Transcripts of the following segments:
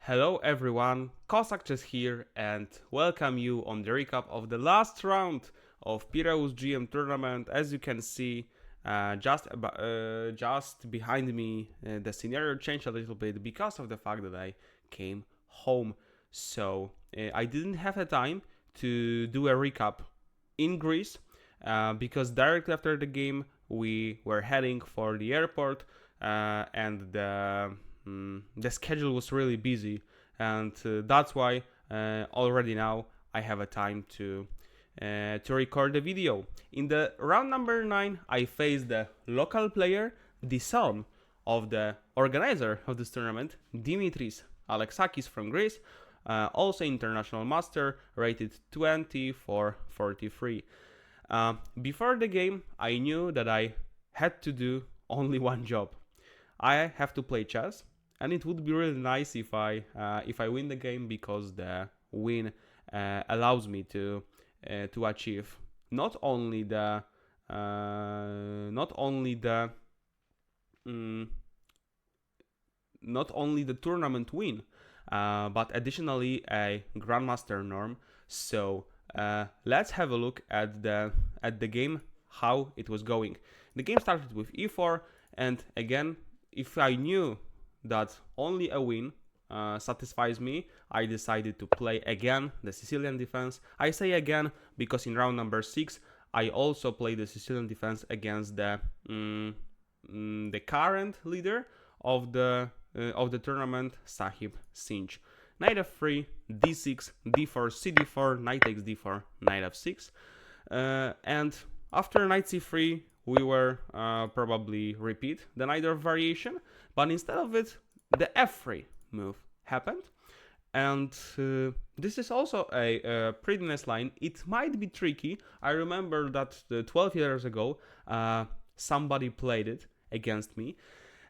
Hello everyone, KosakChess here and welcome you on the recap of the last round of Piraeus GM tournament. As you can see, just behind me, the scenario changed a little bit because of the fact that I came home. So I didn't have the time to do a recap in Greece because directly after the game we were heading for the airport and the schedule was really busy, and that's why already now I have a time to record the video. In the round number 9, I faced the local player, the son of the organizer of this tournament, Dimitris Alexakis from Greece, also international master, rated 20 for 43. Before the game, I knew that I had to do only one job. I have to play chess, and it would be really nice if I win the game, because the win allows me to achieve not only the tournament win, but additionally a grandmaster norm. So let's have a look at the game, how it was going. The game started with e4, and again, if I knew that only a win satisfies me, I decided to play again the Sicilian defense. I say again because in round number 6 I also played the Sicilian defense against the current leader of the tournament, Sahib Sinch. Knight f3, d6, d4, cd4, knight takes d4, knight f6, and after knight c3 we were probably repeat the knight variation, but instead of it, the f3 move happened. And this is also a pretty nice line. It might be tricky. I remember that 12 years ago, somebody played it against me.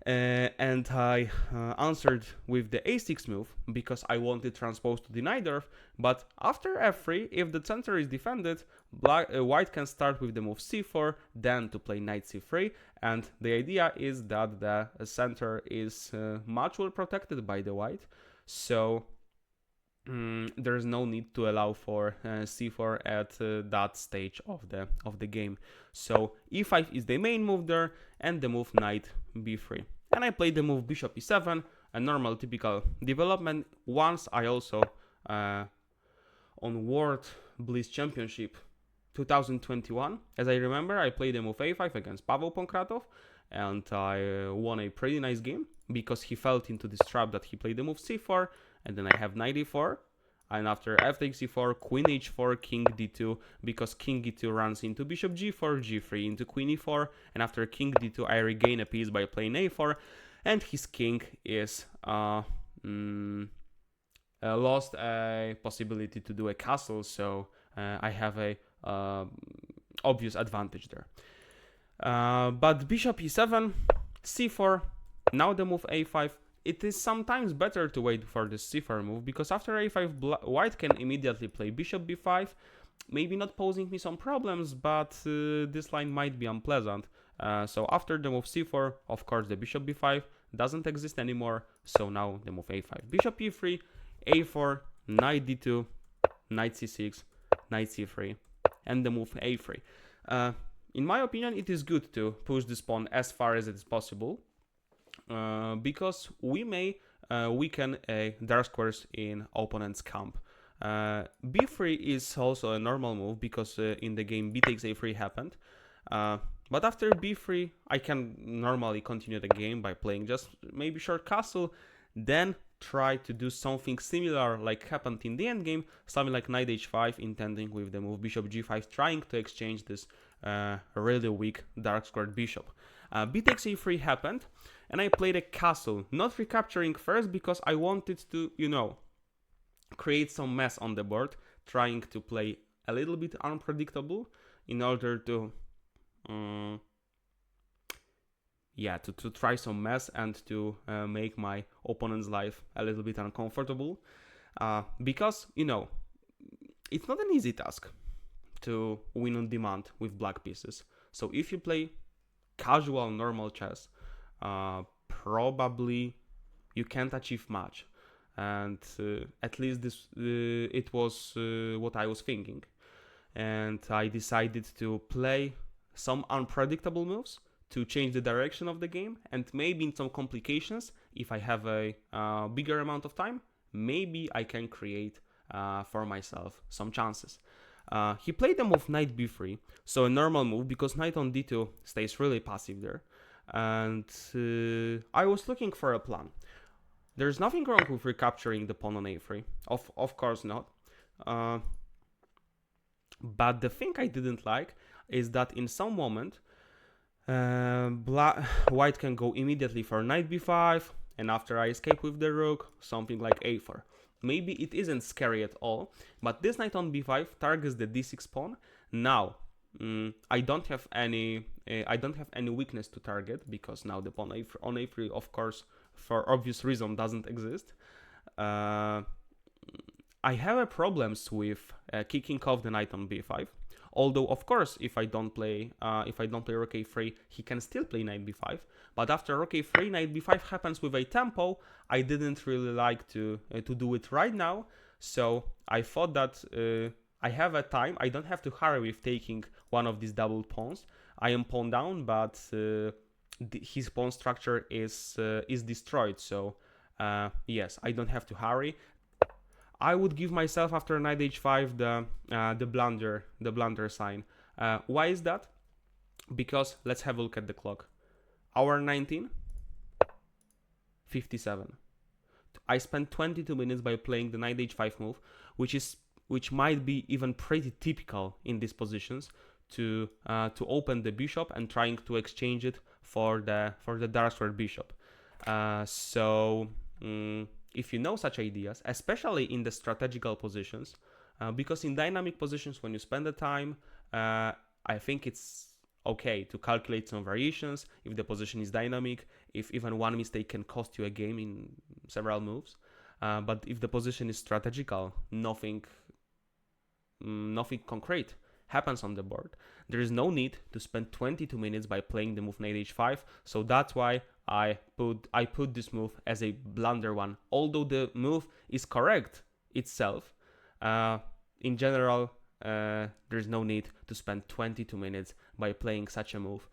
And I answered with the a6 move because I wanted transpose to the knight, but after f3, if the center is defended, white can start with the move c4, then to play knight c3, and the idea is that the center is much well protected by the white, so there's no need to allow for c4 at that stage of the game. So e5 is the main move there, and the move knight b3. And I played the move bishop e7, a normal typical development. Once I also on World Bliss Championship 2021, as I remember, I played the move a5 against Pavel Pankratov, and I won a pretty nice game because he fell into this trap that he played the move c4, and then I have knight e4, and after f takes e4, queen h4, king d2, because king e2 runs into bishop g4, g3 into queen e4, and after king d2 I regain a piece by playing a4, and his king is lost a possibility to do a castle, so I have a obvious advantage there. But bishop e7, c4, now the move a5. It is sometimes better to wait for the c4 move, because after a5 white can immediately play bishop b5, maybe not posing me some problems, but this line might be unpleasant. So after the move c4, of course the bishop b5 doesn't exist anymore, so now the move a5, bishop e3, a4, knight d2, knight c6, knight c3, and the move a3. In my opinion, it is good to push this pawn as far as it is possible, because we may weaken dark squares in opponent's camp. b3 is also a normal move because in the game b takes a3 happened. But after b3, I can normally continue the game by playing just maybe short castle, then try to do something similar like happened in the endgame, something like knight h5, intending with the move bishop g5, trying to exchange this really weak dark squared bishop. B takes a3 happened, and I played a castle, not recapturing first because I wanted to, create some mess on the board, trying to play a little bit unpredictable in order to to try some mess and to make my opponent's life a little bit uncomfortable, because it's not an easy task to win on demand with black pieces. So if you play casual normal chess, probably you can't achieve much. and at least this it was what I was thinking. And I decided to play some unpredictable moves to change the direction of the game, and maybe in some complications, if I have a bigger amount of time, maybe I can create for myself some chances. He played the move knight b3, so a normal move because knight on d2 stays really passive there. And I was looking for a plan. There's nothing wrong with recapturing the pawn on a3, of course not. But the thing I didn't like is that in some moment, white can go immediately for knight b5, and after I escape with the rook, something like a4. Maybe it isn't scary at all, but this knight on b5 targets the d6 pawn. Now, I don't have any weakness to target because now the pawn on a3, of course, for obvious reason, doesn't exist. I have problems with kicking off the knight on b5. Although, of course, if I don't play rook a3, he can still play knight b5. But after rook a3, knight b5 happens with a tempo. I didn't really like to do it right now. So I thought that I have a time. I don't have to hurry with taking one of these double pawns. I am pawn down, but his pawn structure is destroyed. So yes, I don't have to hurry. I would give myself after knight h5 the blunder sign. Why is that? Because let's have a look at the clock. Hour 19, 57. I spent 22 minutes by playing the knight h5 move, which might be even pretty typical in these positions to open the bishop and trying to exchange it for the dark square bishop. If you know such ideas, especially in the strategical positions, because in dynamic positions, when you spend the time, I think it's okay to calculate some variations if the position is dynamic, if even one mistake can cost you a game in several moves. But if the position is strategical, nothing concrete happens on the board. There is no need to spend 22 minutes by playing the move knight h5, so that's why I put this move as a blunder one. Although the move is correct itself, in general, there's no need to spend 22 minutes by playing such a move.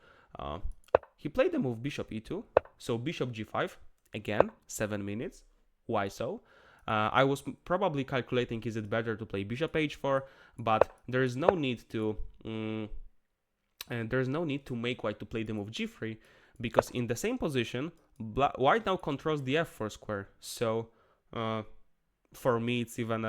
He played the move bishop e2, so bishop g5, again, 7 minutes. Why so? I was probably calculating, is it better to play bishop h4, but there is no need to make white to play the move g3, because in the same position, white now controls the f4 square. So for me, it's even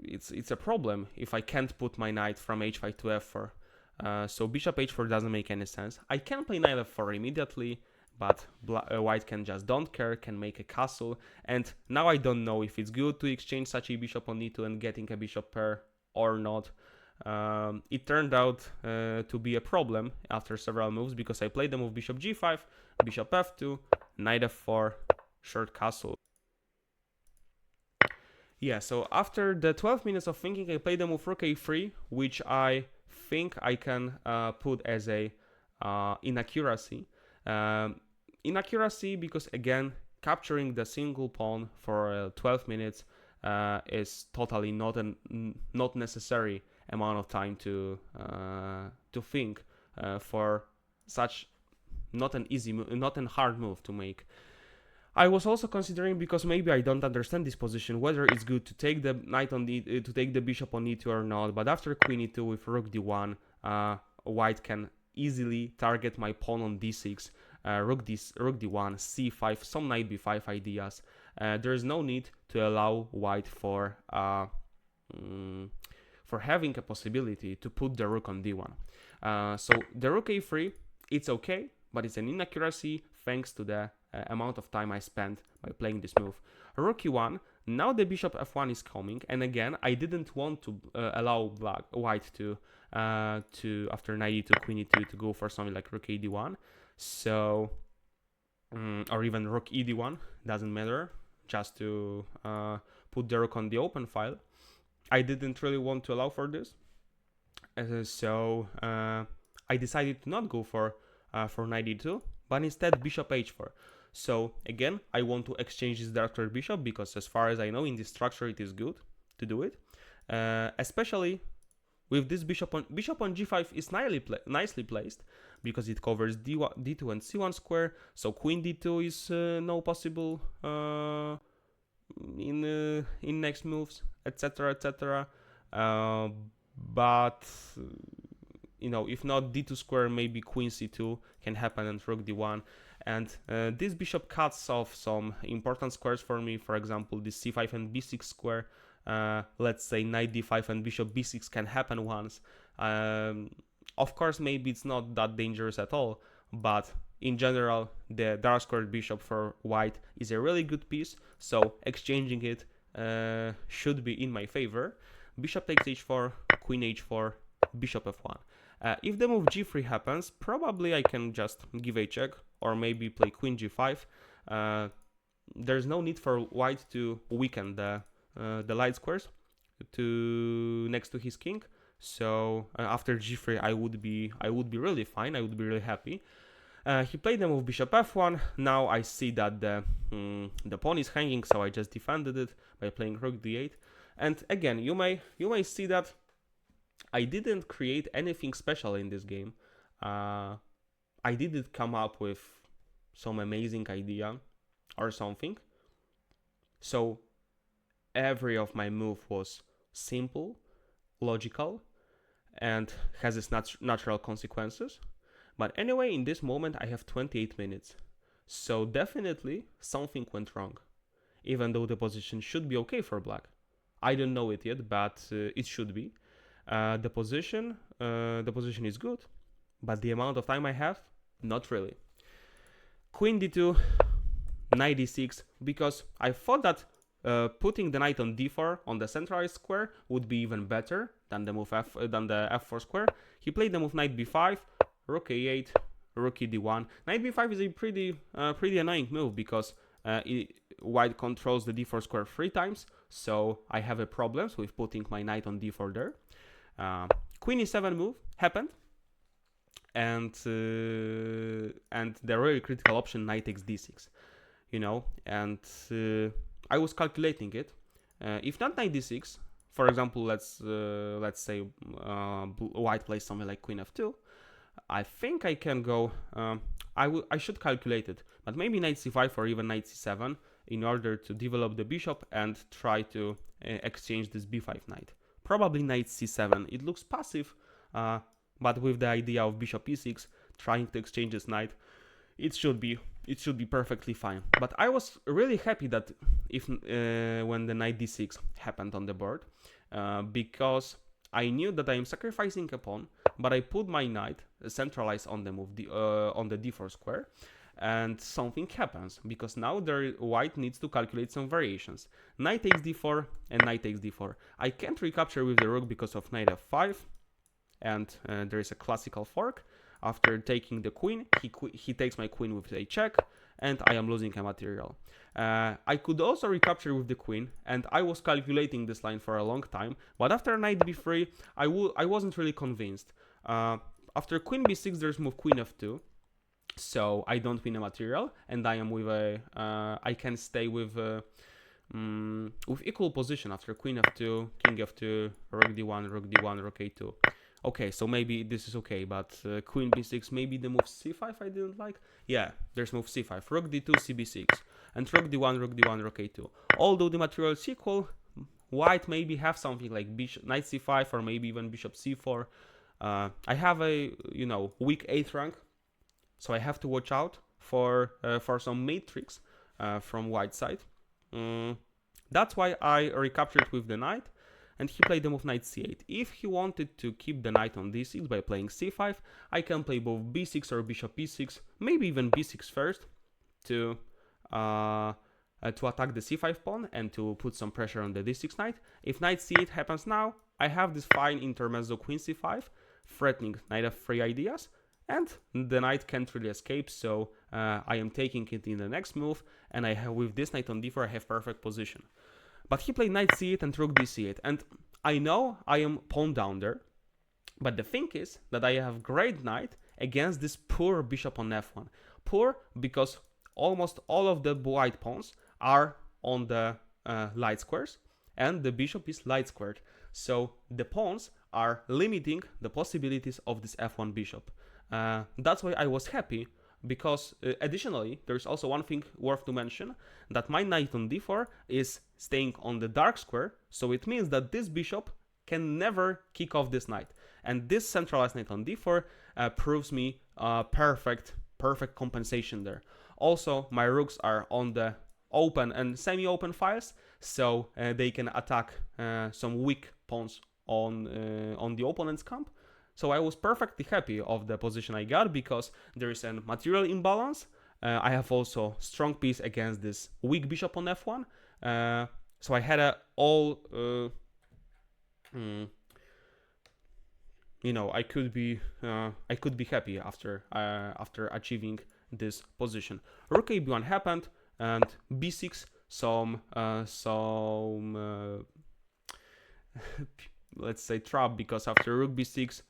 it's a problem if I can't put my knight from h5 to f4. So bishop h4 doesn't make any sense. I can play knight f4 immediately, but white can just don't care, can make a castle. And now I don't know if it's good to exchange such a bishop on e2 and getting a bishop pair or not. It turned out to be a problem after several moves, because I played the move bishop g5, bishop f2, knight f4, short castle. Yeah, so after the 12 minutes of thinking, I played the move rook a3, which I think I can put as a inaccuracy. Inaccuracy because, again, capturing the single pawn for 12 minutes is totally not necessary amount of time to think for such not an hard move to make. I was also considering, because maybe I don't understand this position, whether it's good to take the knight on to take the bishop on e2 or not. But after queen e2 with rook d1, white can easily target my pawn on d6, rook d1, c5, some knight b5 ideas. There is no need to allow white for having a possibility to put the rook on d1. So the rook a3, it's okay, but it's an inaccuracy thanks to the amount of time I spent by playing this move. Rook e1, now the bishop f1 is coming, and again, I didn't want to allow white to after knight e2, queen e2 to go for something like rook ad1, so or even rook ed1, doesn't matter, just to put the rook on the open file. I didn't really want to allow for this, so I decided to not go for knight e2, but instead bishop h4. So again, I want to exchange this dark square bishop because as far as I know in this structure it is good to do it, especially with this bishop on g5 is nicely placed because it covers d2 and c1 square. So queen d2 is no possible in next moves, etc., etc. But you know, if not d2 square, maybe queen c2 can happen and rook d1. And this bishop cuts off some important squares for me. For example, this c5 and b6 square. Let's say knight d5 and bishop b6 can happen once. Of course, maybe it's not that dangerous at all, but in general, the dark squared bishop for white is a really good piece, so exchanging it should be in my favor. Bishop takes h4, queen h4, bishop f1. If the move g3 happens, probably I can just give a check, or maybe play queen g5. There's no need for white to weaken the light squares next to his king. So after g3, I would be really fine. I would be really happy. He played the move bishop f1. Now I see that the pawn is hanging, so I just defended it by playing rook d8. And again, you may see that I didn't create anything special in this game. I didn't come up with some amazing idea or something. So every of my move was simple, logical, and has its natural consequences. But anyway, in this moment I have 28 minutes. So definitely something went wrong, even though the position should be okay for black. I don't know it yet, but it should be. The position is good, but the amount of time I have, not really. Queen d2, knight d6, because I thought that putting the knight on d4 on the centralized square would be even better than the move than the f4 square. He played the move knight b5, rook a8, rook d1. Knight b5 is a pretty annoying move because white controls the d4 square 3 times, so I have a problems with putting my knight on d4 there. Queen e7 move happened, and the really critical option knight takes d6, you know, and I was calculating it. If not knight d6, for example, let's say white plays something like queen f2, I think I can go. I should calculate it, but maybe knight c5 or even knight c7 in order to develop the bishop and try to exchange this b5 knight. Probably knight c7. It looks passive, but with the idea of bishop e6 trying to exchange this knight, it should be perfectly fine. But I was really happy that when the knight d6 happened on the board, because I knew that I am sacrificing a pawn, but I put my knight centralized on the move on the d4 square, and something happens because now white needs to calculate some variations. Knight takes d4 and knight takes d4. I can't recapture with the rook because of knight f5, and there is a classical fork. After taking the queen, he takes my queen with a check, and I am losing a material. I could also recapture with the queen, and I was calculating this line for a long time, but after knight b3, I wasn't really convinced. After queen b6, there's move queen f2, so I don't win a material, and I am with I can stay with equal position after queen f2, king f2, rook d1, rook d1, rook a2. Okay, so maybe this is okay, but queen b6, maybe the move c5 I didn't like. Yeah, there's move c5, rook d2, cb6, and rook d1, rook d1, rook a2. Although the material is equal, white maybe have something like knight c5 or maybe even bishop c4. I have a weak 8th rank, so I have to watch out for some mate tricks from white side. That's why I recaptured with the knight, and he played the move knight c8. If he wanted to keep the knight on d6 by playing c5, I can play both b6 or bishop e6, maybe even b6 first to attack the c5 pawn and to put some pressure on the d6 knight. If knight c8 happens now, I have this fine intermezzo queen c5, threatening knight f3 ideas, and the knight can't really escape, so I am taking it in the next move, and I have with this knight on d4 I have perfect position. But he played knight c8 and rook d8, and I know I am pawn down there, but the thing is that I have great knight against this poor bishop on f1. Poor because almost all of the white pawns are on the light squares, and the bishop is light squared. So the pawns are limiting the possibilities of this f1 bishop. That's why I was happy, because additionally, there's also one thing worth to mention, that my knight on d4 is staying on the dark square, so it means that this bishop can never kick off this knight. And this centralized knight on d4 proves me perfect compensation there. Also, my rooks are on the open and semi-open files, so they can attack some weak pawns on the opponent's camp. So I was perfectly happy of the position I got, because there is a material imbalance. I have also strong piece against this weak bishop on f1. So I had a all, you know, I could be happy after achieving this position. Rook a b1 happened, and b6 let's say trap, because after rook b6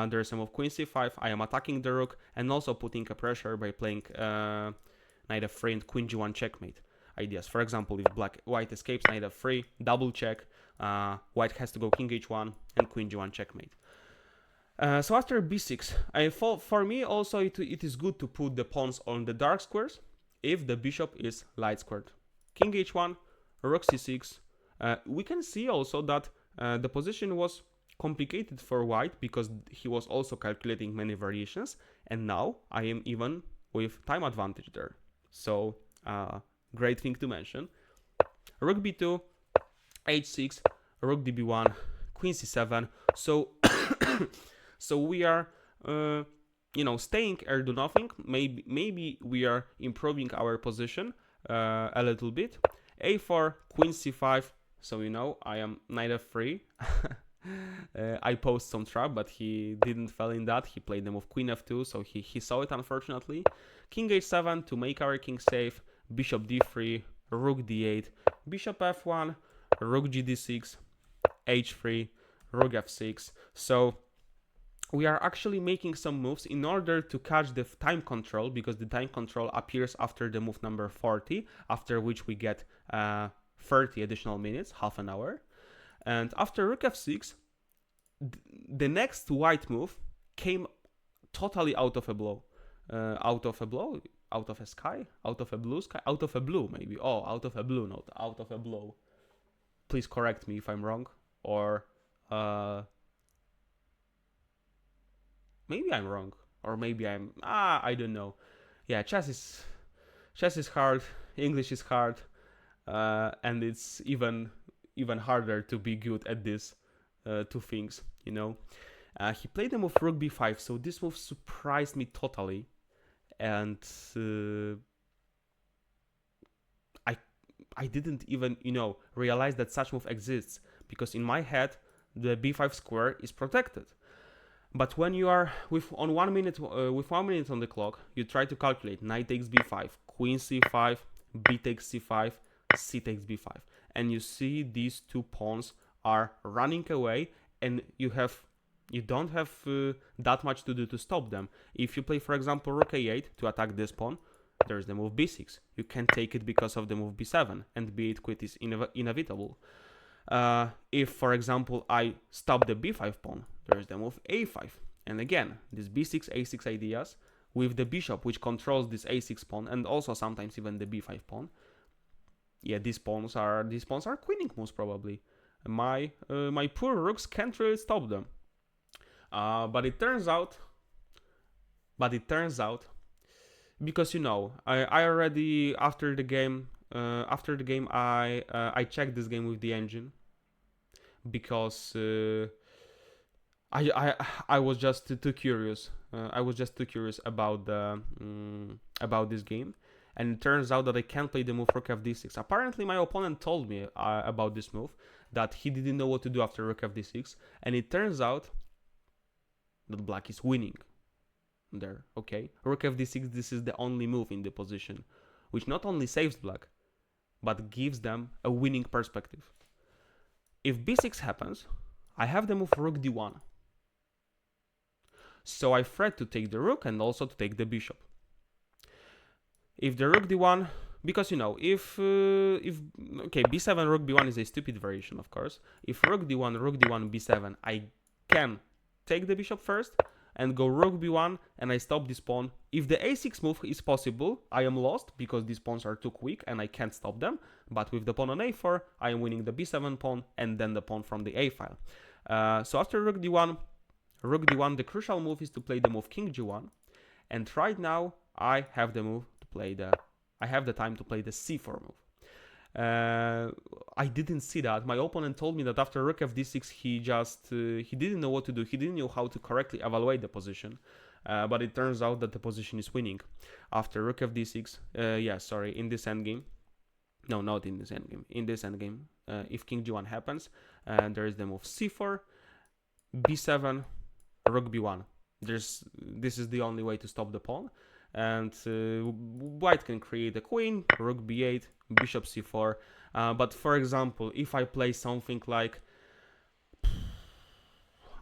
there's some of queen c5. I am attacking the rook and also putting a pressure by playing knight f3 and queen g1 checkmate ideas. For example, if white escapes knight f3, double check, white has to go king h1 and queen g1 checkmate. So after b6, for me also it is good to put the pawns on the dark squares if the bishop is light squared. King h1, rook c6. We can see also that the position was complicated for white, because he was also calculating many variations, and now I am even with time advantage there. So great thing to mention. Rook b2, h6, rook db1, queen c7. So so we are staying or do nothing. Maybe we are improving our position a little bit. a4, queen c5. So I am knight f3. I posed some trap, but he didn't fall in that. He played the move queen f2, so he saw it, unfortunately. King h7 to make our king safe. Bishop d3, rook d8, bishop f1, rook gd6, h3, rook f6. So we are actually making some moves in order to catch the time control, because the time control appears after the move number 40, after which we get 30 additional minutes, half an hour. And after rook f6, the next white move came totally out of a blow. Out of a blue sky, not out of a blow. Please correct me if I'm wrong, or maybe I'm wrong, or maybe I don't know. Yeah, chess is hard, English is hard, and it's even harder to be good at these two things, He played the move rook b5, so this move surprised me totally, and I didn't even realize that such move exists, because in my head the b5 square is protected. But when you are with 1 minute on the clock, you try to calculate knight takes b5, queen c5, b takes c5, c takes b5, and you see these two pawns are running away, and you don't have that much to do to stop them. If you play, for example, rook a8 to attack this pawn, there's the move b6. You can't take it because of the move b7, and b8 quit is inevitable. If, for example, I stop the b5 pawn, there's the move a5. And again, these b6, a6 ideas with the bishop, which controls this a6 pawn, and also sometimes even the b5 pawn. Yeah, these pawns are queening moves probably. My poor rooks can't really stop them. But it turns out, because I already after the game I checked this game with the engine, because I was just too curious. About this game, and it turns out that I can't play the move rook fd6. Apparently, my opponent told me about this move, that he didn't know what to do after rook fd6, and it turns out that black is winning there. Okay, rook fd6, this is the only move in the position which not only saves black, but gives them a winning perspective. If b6 happens, I have the move rook d1, so I threat to take the rook and also to take the bishop. If the rook d1, because you know, if okay, b7 rook b1 is a stupid variation, of course. If rook d1 b7, I can take the bishop first and go rook b1, and I stop this pawn. If the a6 move is possible, I am lost because these pawns are too quick and I can't stop them. But with the pawn on a4, I am winning the b7 pawn and then the pawn from the a file. So after rook d1, the crucial move is to play the move king g1, and right now I have the move to play I have the time to play the c4 move. I didn't see that. My opponent told me that after rook fd6 he didn't know what to do. He didn't know how to correctly evaluate the position. But it turns out that the position is winning. After rook fd6, in this endgame. No, not in this endgame. In this endgame, if king g1 happens, there is the move c4, b7, rook b1. This is the only way to stop the pawn. And white can create a queen, rook b8, bishop c4. But for example, if I play something like,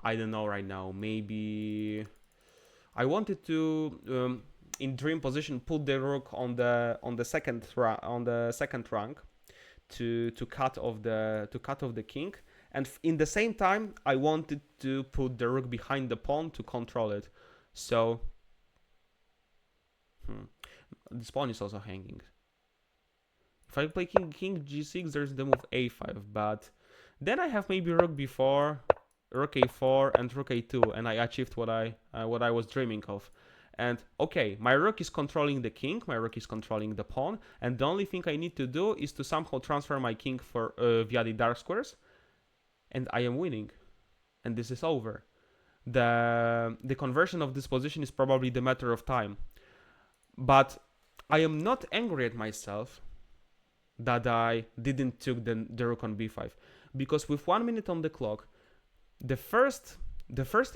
I don't know right now, maybe I wanted to in dream position put the rook on the second rank to cut off the king, and in the same time I wanted to put the rook behind the pawn to control it. So this pawn is also hanging. If I play king g6, there's the move a5, but then I have maybe rook b4, rook a4, and rook a2, and I achieved what I was dreaming of. And okay, my rook is controlling the king, my rook is controlling the pawn, and the only thing I need to do is to somehow transfer my king for via the dark squares, and I am winning, and this is over. The conversion of this position is probably the matter of time, but I am not angry at myself that I didn't took the rook on b5, because with 1 minute on the clock, the first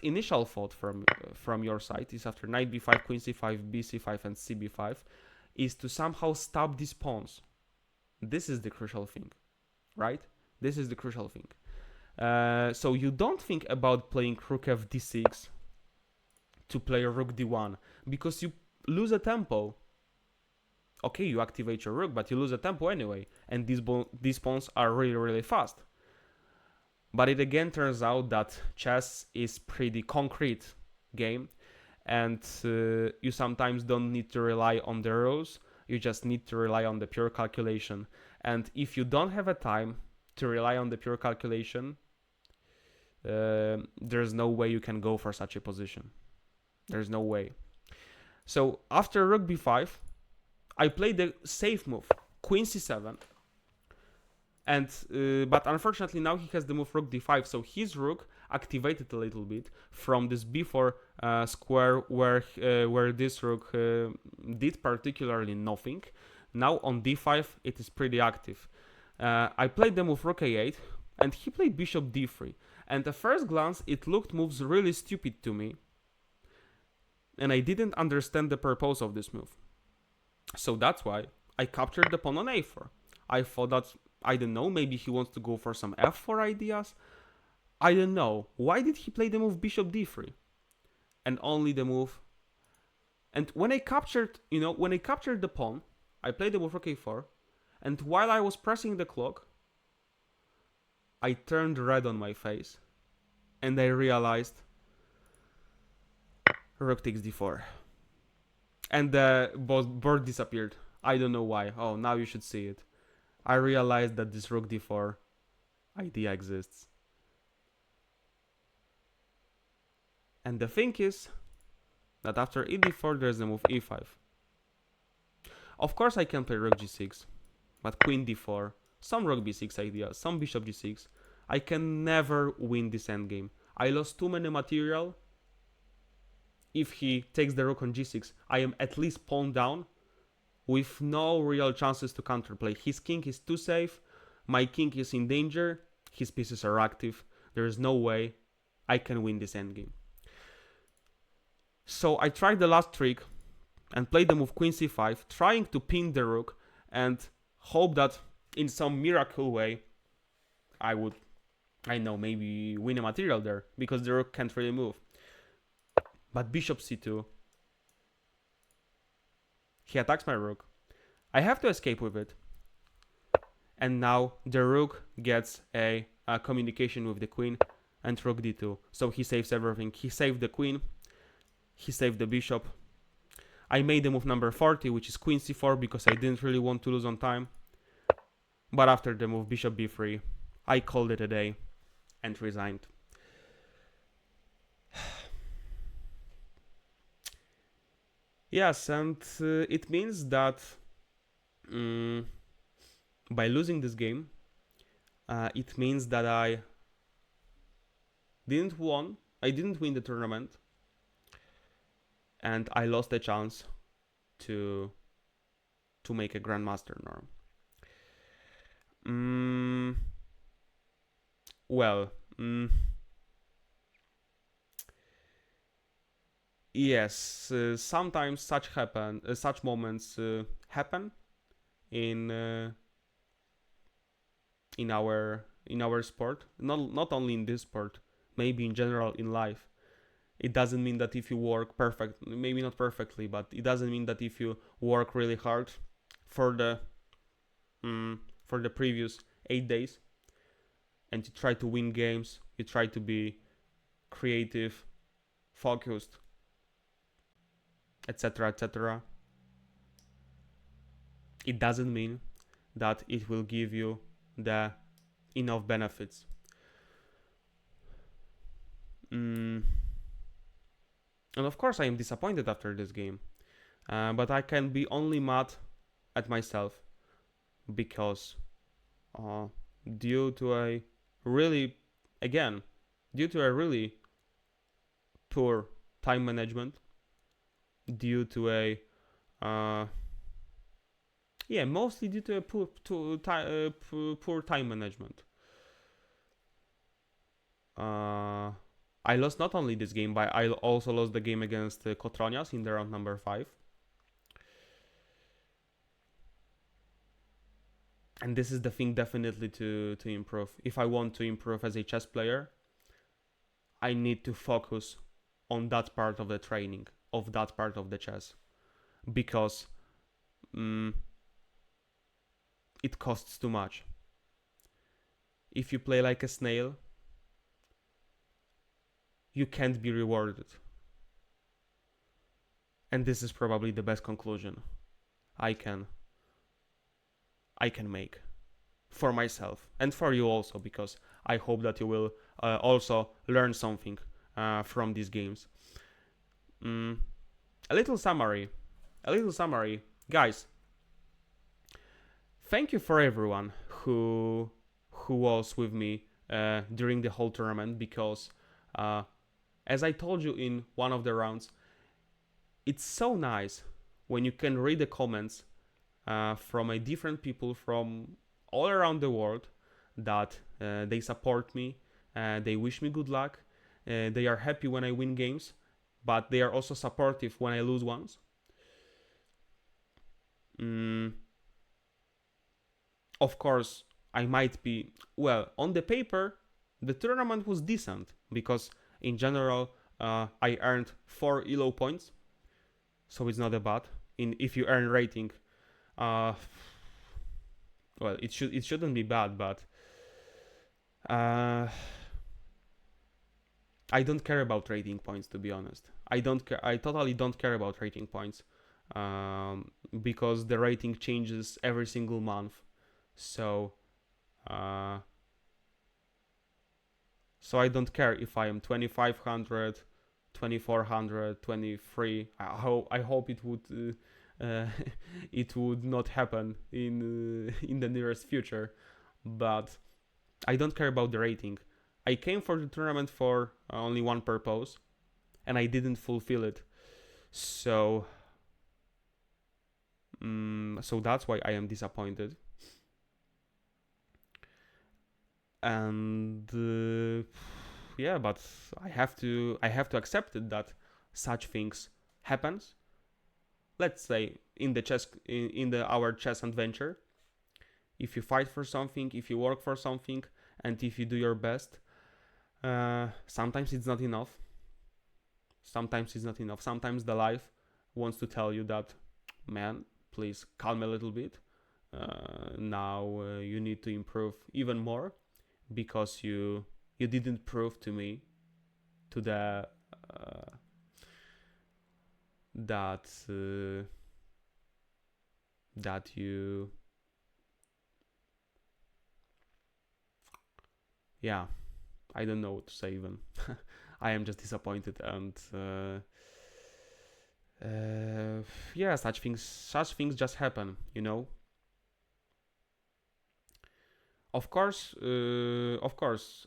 initial thought from your side is after knight b5, queen c5, bc5, and cb5 is to somehow stop these pawns. This is the crucial thing, right? This is the crucial thing. So you don't think about playing rook fd6 to play rook d1, because you lose a tempo. Okay, you activate your rook, but you lose a tempo anyway, and these pawns are really, really fast. But it again turns out that chess is pretty concrete game, and you sometimes don't need to rely on the rules, you just need to rely on the pure calculation. And if you don't have a time to rely on the pure calculation, there's no way you can go for such a position. There's no way. So after rook b5, I played the safe move, queen c7, and but unfortunately now he has the move rook d5, so his rook activated a little bit from this b4 square where this rook did particularly nothing. Now on d5 it is pretty active. I played the move rook a8, and he played bishop d3, and at first glance it looked moves really stupid to me, and I didn't understand the purpose of this move. So that's why I captured the pawn on a4. I thought that, I don't know, maybe he wants to go for some f4 ideas. I don't know. Why did he play the move bishop d3? And only the move. And when I captured the pawn, I played the move rook a4. And while I was pressing the clock, I turned red on my face. And I realized rook takes d4. And the board disappeared. I don't know why. Oh, now you should see it. I realized that this rook d4 idea exists. And the thing is that after e d4 there's the move e5. Of course I can play rook g6, but queen d4, some rook b6 ideas, some bishop g6. I can never win this endgame. I lost too many material. If he takes the rook on g6, I am at least pawn down with no real chances to counterplay. His king is too safe, my king is in danger, his pieces are active. There is no way I can win this endgame. So I tried the last trick and played the move queen c5, trying to pin the rook and hope that in some miracle way I would, I know, maybe win a material there, because the rook can't really move. But bishop c2, he attacks my rook, I have to escape with it. And now the rook gets a communication with the queen, and rook d2. So he saves everything. He saved the queen. He saved the bishop. I made the move number 40, which is queen c4, because I didn't really want to lose on time. But after the move bishop b3, I called it a day and resigned. Yes, and it means that by losing this game, it means that I didn't win the tournament, and I lost a chance to make a grandmaster norm. Well, yes, sometimes such moments happen in our sport. Not only in this sport, maybe in general in life. It doesn't mean that if you work maybe not perfectly, but it doesn't mean that if you work really hard for the previous 8 days, and you try to win games, you try to be creative, focused, etc., etc., it doesn't mean that it will give you the enough benefits. And of course I am disappointed after this game, but I can be only mad at myself because due to a really poor time management, due to a mostly due to a poor time management. I lost not only this game, but I also lost the game against Kotronias in the round number 5. And this is the thing definitely to improve. If I want to improve as a chess player, I need to focus on that part of the training, of that part of the chess. Because it costs too much. If you play like a snail, you can't be rewarded. And this is probably the best conclusion I can make for myself and for you also, because I hope that you will also learn something from these games. A little summary, guys. Thank you for everyone who was with me during the whole tournament, because as I told you in one of the rounds, it's so nice when you can read the comments from a different people from all around the world, that they support me, they wish me good luck, they are happy when I win games, but they are also supportive when I lose ones. Of course, I might be, well, on the paper, the tournament was decent, because in general, I earned 4 ELO points, so it's not that bad. If you earn rating, well, it shouldn't be bad, but I don't care about rating points, to be honest. I totally don't care about rating points, because the rating changes every single month. So I don't care if I am 2500, 2400, 23. I hope it would it would not happen in the nearest future, but I don't care about the rating. I came for the tournament for only one purpose, and I didn't fulfill it. So that's why I am disappointed. And yeah, but I have to accept it, that such things happens. Let's say in the chess, in our chess adventure, if you fight for something, if you work for something, and if you do your best, sometimes it's not enough. Sometimes the life wants to tell you that, man, please calm a little bit. Now you need to improve even more, because you didn't prove to me to the that you, yeah, I don't know what to say even. I am just disappointed, and yeah, such things just happen, you know. Of course,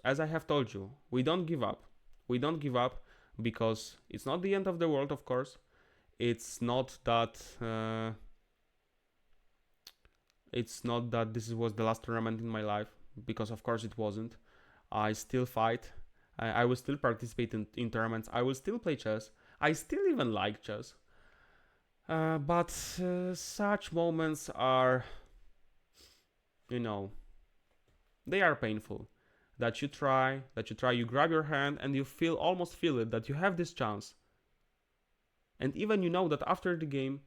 as I have told you, we don't give up. We don't give up because it's not the end of the world, of course. It's not that this was the last tournament in my life, because of course it wasn't. I still fight. I will still participate in tournaments. I will still play chess. I still even like chess. But such moments are, you know, they are painful. That you try, you grab your hand and you almost feel it, that you have this chance. And even you know that after the game,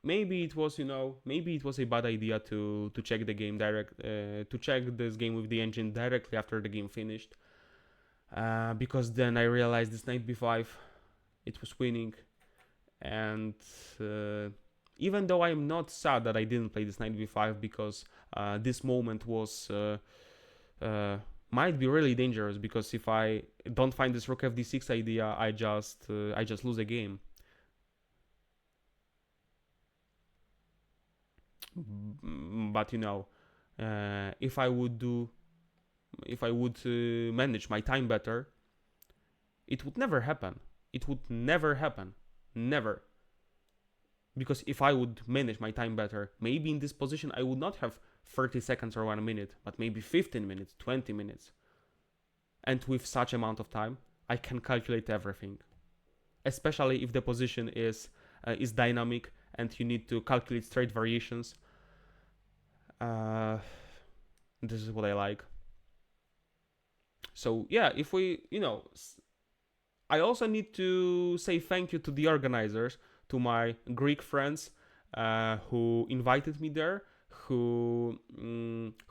maybe it was a bad idea to check the game to check this game with the engine directly after the game finished. Because then I realized this knight b5, it was winning. And even though I'm not sad that I didn't play this knight b5, because this moment was might be really dangerous, because if I don't find this rook fd6 idea, I just lose a game. But if I would manage my time better, it would never happen. It would never happen. Never. Because if I would manage my time better, maybe in this position I would not have 30 seconds or 1 minute, but maybe 15 minutes, 20 minutes. And with such amount of time, I can calculate everything. Especially if the position is dynamic and you need to calculate straight variations. This is what I like. So yeah, if we, I also need to say thank you to the organizers, to my Greek friends who invited me there, who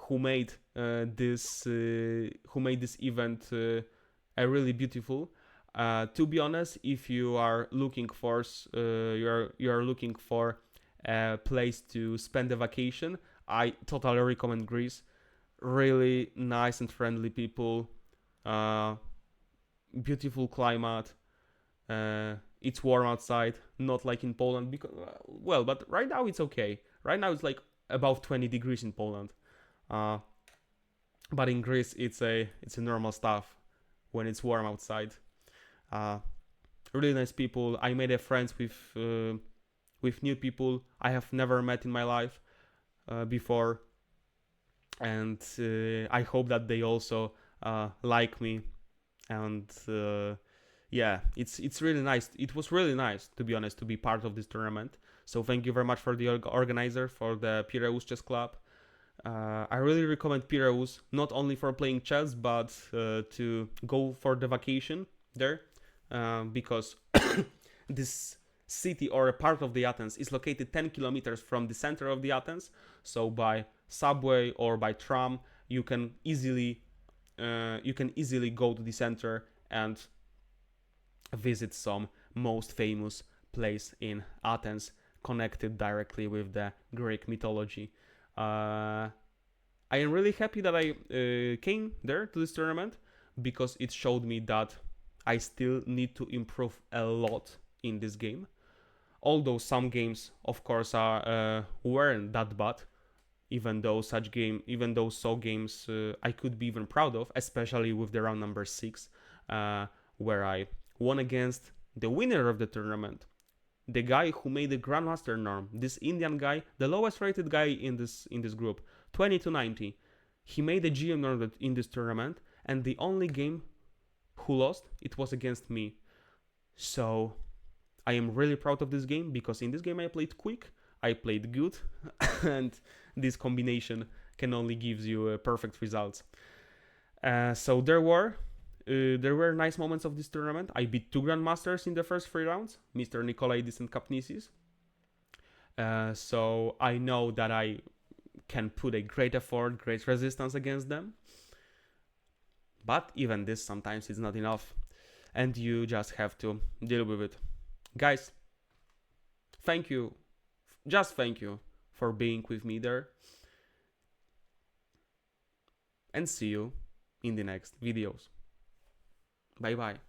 made this event really beautiful. To be honest, if you are looking for a place to spend a vacation, I totally recommend Greece. Really nice and friendly people, beautiful climate. It's warm outside, not like in Poland, because but right now it's okay. Right now it's like above 20 degrees in Poland, but in Greece it's a normal stuff when it's warm outside. Really nice people. I made a friends with new people I have never met in my life before, and I hope that they also like me. And yeah, it's really nice. It was really nice, to be honest, to be part of this tournament. So thank you very much for the organizer, for the Piraeus Chess Club. I really recommend Piraeus, not only for playing chess, but to go for the vacation there, because this city, or a part of the Athens, is located 10 kilometers from the center of the Athens. So by subway or by tram, you can easily go to the center and visit some most famous place in Athens connected directly with the Greek mythology. I am really happy that I came there to this tournament, because it showed me that I still need to improve a lot in this game. Although some games, of course, weren't that bad, even though games I could be even proud of, especially with the round number 6, where I won against the winner of the tournament, the guy who made the Grandmaster norm, this Indian guy, the lowest rated guy in this group, 20-90. He made the GM norm in this tournament, and the only game who lost, it was against me. So I am really proud of this game, because in this game I played quick, I played good, and this combination can only give you perfect results. So there were nice moments of this tournament. I beat 2 grandmasters in the first 3 rounds, Mr. Nikolaidis and Kapnisis. So I know that I can put a great effort, great resistance against them. But even this sometimes is not enough. And you just have to deal with it. Guys, thank you. Just thank you for being with me there. And see you in the next videos. Bye bye.